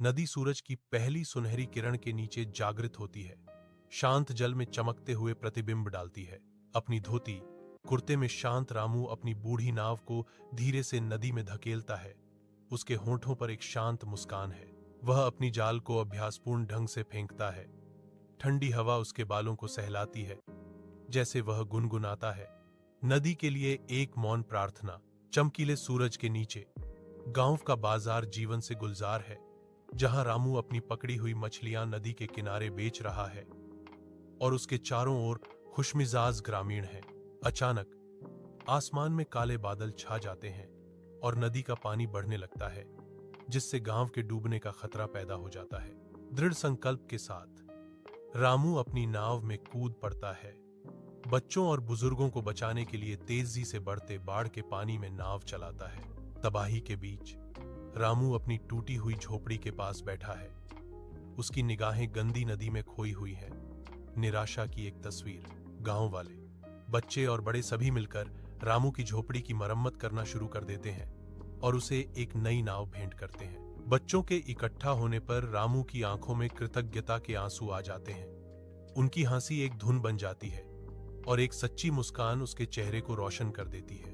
नदी सूरज की पहली सुनहरी किरण के नीचे जागृत होती है, शांत जल में चमकते हुए प्रतिबिंब डालती है। अपनी धोती कुर्ते में शांत रामू अपनी बूढ़ी नाव को धीरे से नदी में धकेलता है। उसके होंठों पर एक शांत मुस्कान है। वह अपनी जाल को अभ्यासपूर्ण ढंग से फेंकता है। ठंडी हवा उसके बालों को सहलाती है, जैसे वह गुनगुनाता है। नदी के लिए एक मौन प्रार्थना। चमकीले सूरज के नीचे गांव का बाजार जीवन से गुलजार है, जहां रामू अपनी पकड़ी हुई मछलियां नदी के किनारे बेच रहा है और उसके चारों ओर खुशमिजाज ग्रामीण हैं। अचानक आसमान में काले बादल छा जाते हैं और नदी का पानी बढ़ने लगता है, जिससे गांव के डूबने का खतरा पैदा हो जाता है। दृढ़ संकल्प के साथ रामू अपनी नाव में कूद पड़ता है। बच्चों और बुजुर्गों को बचाने के लिए तेजी से बढ़ते बाढ़ के पानी में नाव चलाता है। तबाही के बीच रामू अपनी टूटी हुई झोपड़ी के पास बैठा है। उसकी निगाहें गंदी नदी में खोई हुई हैं। निराशा की एक तस्वीर। गांव वाले, बच्चे और बड़े सभी मिलकर रामू की झोपड़ी की मरम्मत करना शुरू कर देते हैं और उसे एक नई नाव भेंट करते हैं। बच्चों के इकट्ठा होने पर रामू की आंखों में कृतज्ञता के आंसू आ जाते हैं। उनकी हंसी एक धुन बन जाती है और एक सच्ची मुस्कान उसके चेहरे को रोशन कर देती है।